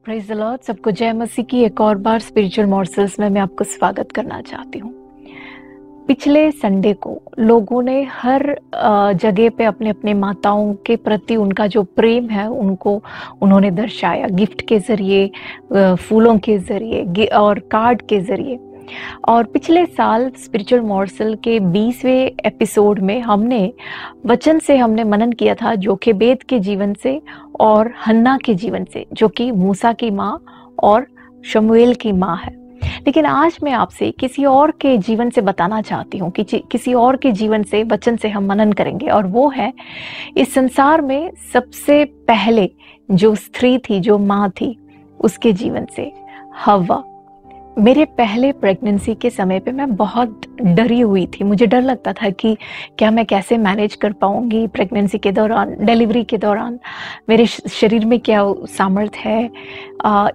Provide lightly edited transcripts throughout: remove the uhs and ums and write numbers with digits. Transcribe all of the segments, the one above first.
Praise the Lord. सबको जय मसीह की एक और बार स्पिरिचुअल मॉर्सल्स में मैं आपको स्वागत करना चाहती हूँ। पिछले संडे को लोगों ने हर जगह पे अपने अपने माताओं के प्रति उनका जो प्रेम है उनको उन्होंने दर्शाया, गिफ्ट के जरिए, फूलों के जरिए और कार्ड के जरिए। और पिछले साल स्पिरिचुअल मॉर्सल के 20वें एपिसोड में हमने वचन से हमने मनन किया था जोखेबेद के जीवन से और हन्ना के जीवन से, जो कि मूसा की माँ और शमूएल की माँ है। लेकिन आज मैं आपसे किसी और के जीवन से बताना चाहती हूँ कि किसी और के जीवन से, वचन से हम मनन करेंगे, और वो है इस संसार में सबसे पहले जो स्त्री थी, जो माँ थी, उसके जीवन से, हव्वा। मेरे पहले प्रेगनेंसी के समय पे मैं बहुत डरी हुई थी। मुझे डर लगता था कि क्या मैं कैसे मैनेज कर पाऊंगी प्रेगनेंसी के दौरान, डिलीवरी के दौरान, मेरे शरीर में क्या सामर्थ्य है।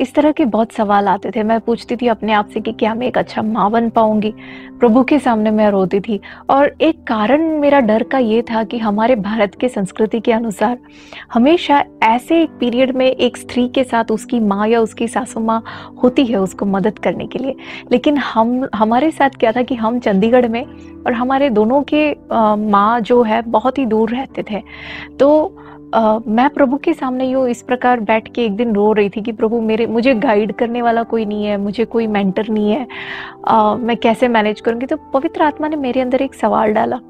इस तरह के बहुत सवाल आते थे। मैं पूछती थी अपने आप से कि क्या मैं एक अच्छा माँ बन पाऊंगी। प्रभु के सामने मैं रोती थी। और एक कारण मेरा डर का ये था कि हमारे भारत के संस्कृति के अनुसार हमेशा ऐसे एक पीरियड में एक स्त्री के साथ उसकी माँ या उसकी सासू माँ होती है उसको मदद करने के लिए। लेकिन हमारे साथ क्या था कि हम चंडीगढ़ में, और हमारे दोनों के माँ जो है बहुत ही दूर रहते थे। तो मैं प्रभु के सामने यूँ इस प्रकार बैठ के एक दिन रो रही थी कि प्रभु, मुझे गाइड करने वाला कोई नहीं है, मुझे कोई मेंटर नहीं है, मैं कैसे मैनेज करूँगी। तो पवित्र आत्मा ने मेरे अंदर एक सवाल डाला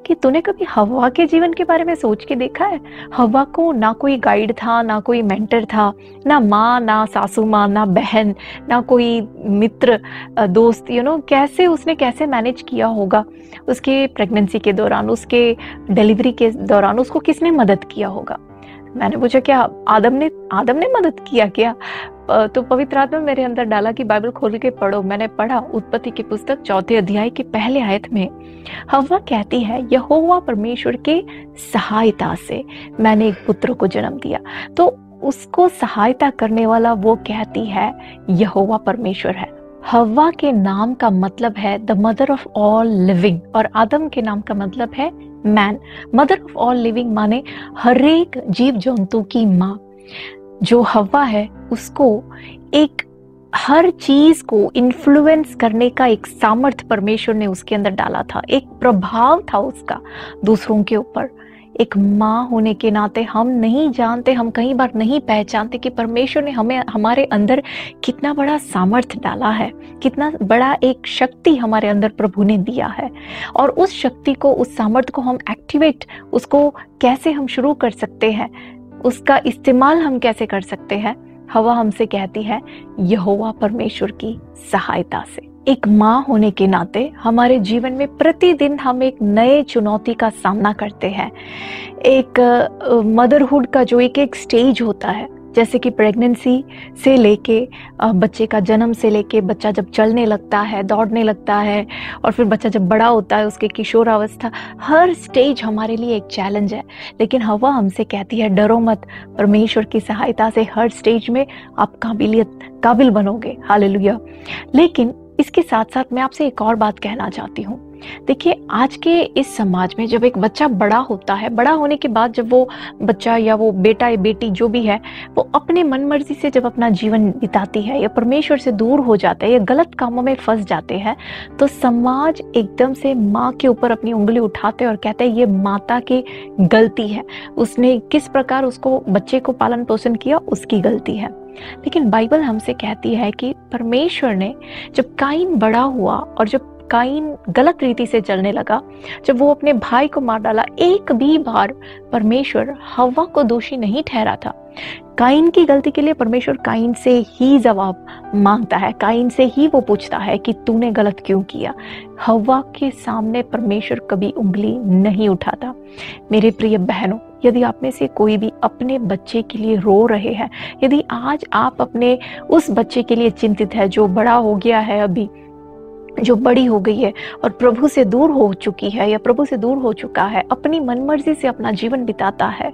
कि तूने कभी हव्वा के जीवन के बारे में सोच के देखा है? हव्वा को ना कोई गाइड था, ना कोई मेंटर था, ना माँ, ना सासू माँ, ना बहन, ना कोई मित्र, दोस्त। कैसे उसने कैसे मैनेज किया होगा उसके प्रेगनेंसी के दौरान, उसके डिलीवरी के दौरान उसको किसने मदद किया होगा? मैंने पूछा, क्या आदम ने मदद किया क्या? तो पवित्र आत्मा मेरे अंदर डाला कि बाइबल खोल के पढ़ो। मैंने पढ़ा उत्पत्ति की पुस्तक 4 अध्याय के पहले आयत में हव्वा कहती है, यहोवा परमेश्वर के सहायता से मैंने एक पुत्र को जन्म दिया। तो उसको सहायता करने वाला वो कहती है यहोवा परमेश्वर है। हव्वा के नाम का मतलब है the mother of all living, और आदम के नाम का मतलब है man. Mother of all living माने हरेक जीव जंतु की माँ। जो हव्वा है उसको एक हर चीज को इन्फ्लुएंस करने का एक सामर्थ्य परमेश्वर ने उसके अंदर डाला था, एक प्रभाव था उसका दूसरों के ऊपर। एक माँ होने के नाते हम नहीं जानते, हम कई बार नहीं पहचानते कि परमेश्वर ने हमें, हमारे अंदर कितना बड़ा सामर्थ्य डाला है, कितना बड़ा एक शक्ति हमारे अंदर प्रभु ने दिया है। और उस शक्ति को, उस सामर्थ्य को हम एक्टिवेट, उसको कैसे हम शुरू कर सकते हैं, उसका इस्तेमाल हम कैसे कर सकते हैं, हव्वा हमसे कहती है यहोवा परमेश्वर की सहायता से। एक माँ होने के नाते हमारे जीवन में प्रतिदिन हम एक नए चुनौती का सामना करते हैं। एक मदरहुड का जो एक स्टेज होता है, जैसे कि प्रेगनेंसी से लेके बच्चे का जन्म से लेके बच्चा जब चलने लगता है, दौड़ने लगता है, और फिर बच्चा जब बड़ा होता है, उसके किशोरावस्था, हर स्टेज हमारे लिए एक चैलेंज है। लेकिन हव्वा हमसे कहती है डरो मत, परमेश्वर की सहायता से हर स्टेज में आप काबिल बनोगे। हालेलुया। लेकिन इसके साथ साथ मैं आपसे एक और बात कहना चाहती हूँ। देखिए, आज के इस समाज में जब एक बच्चा बड़ा होता है, बड़ा होने के बाद जब वो बच्चा या वो बेटा या बेटी जो भी है, वो अपने मन मर्जी से जब अपना जीवन बिताती है या परमेश्वर से दूर हो जाता है या गलत कामों में फंस जाते हैं, तो समाज एकदम से माँ के ऊपर अपनी उंगली उठाते और कहते हैं ये माता की गलती है, उसने किस प्रकार उसको, बच्चे को पालन पोषण किया, उसकी गलती है। लेकिन बाइबल हमसे कहती है कि परमेश्वर ने, जब काइन बड़ा हुआ और जब काइन गलत रीति से चलने लगा, जब वो अपने भाई को मार डाला, एक भी बार परमेश्वर हव्वा को दोषी नहीं ठहरा था। काइन की गलती के लिए परमेश्वर काइन से ही जवाब मांगता है, काइन से ही वो पूछता है कि तूने गलत क्यों किया। हव्वा के सामने परमेश्वर कभी उंगली नहीं उठाता। मेरे प्रिय बहनों, यदि आप में से कोई भी अपने बच्चे के लिए रो रहे हैं, यदि आज आप अपने उस बच्चे के लिए चिंतित है जो बड़ा हो गया है, अभी जो बड़ी हो गई है और प्रभु से दूर हो चुकी है या प्रभु से दूर हो चुका है, अपनी मनमर्जी से अपना जीवन बिताता है,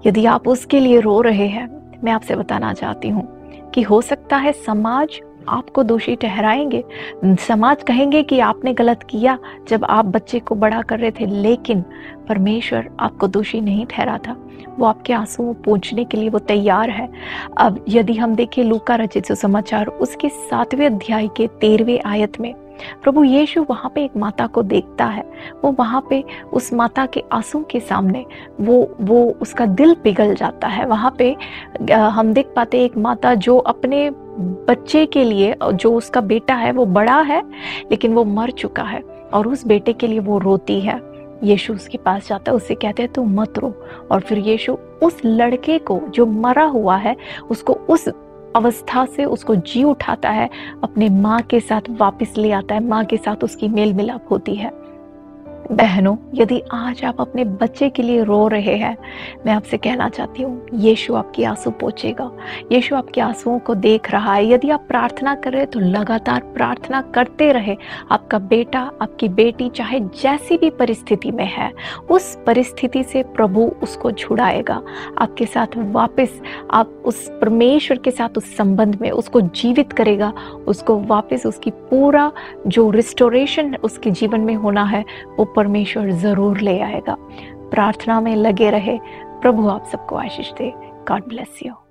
यदि आप उसके लिए रो रहे हैं, मैं आपसे बताना चाहती हूँ कि हो सकता है समाज आपको दोषी ठहराएंगे, समाज कहेंगे कि आपने गलत किया जब आप बच्चे को बड़ा कर रहे थे, लेकिन परमेश्वर आपको दोषी नहीं ठहराता। वो आपके आंसुओं पोंछने के लिए वो तैयार है। अब यदि हम देखें लूका रचित सुसमाचार उसके 7वें अध्याय के 13वें आयत में प्रभु यीशु वहाँ पे एक माता को देखता है। वो वहाँ पे उस माता के आंसू के सामने वो उसका दिल पिघल जाता है। वहाँ पे हम देख पाते एक माता जो अपने बच्चे के लिए, जो उसका बेटा है वो बड़ा है लेकिन वो मर चुका है, और उस बेटे के लिए वो रोती है। यीशु उसके पास जाता है, उससे कहते हैं तू मत रो, और फिर यीशु उस लड़के को जो मरा हुआ है उसको उस अवस्था से उसको जी उठाता है, अपने माँ के साथ वापस ले आता है, माँ के साथ उसकी मेल मिलाप होती है। बहनों, यदि आज आप अपने बच्चे के लिए रो रहे हैं, मैं आपसे कहना चाहती हूँ यीशु आपके आंसू पोंछेगा। यीशु आपके आंसुओं को देख रहा है। यदि आप प्रार्थना कर रहे हैं तो लगातार प्रार्थना करते रहे। आपका बेटा, आपकी बेटी चाहे जैसी भी परिस्थिति में है, उस परिस्थिति से प्रभु उसको छुड़ाएगा। आपके साथ वापस, आप उस परमेश्वर के साथ उस संबंध में उसको जीवित करेगा, उसको वापस उसकी पूरा जो रिस्टोरेशन उसके जीवन में होना है वो परमेश्वर जरूर ले आएगा। प्रार्थना में लगे रहे। प्रभु आप सबको आशीष दे। God bless you.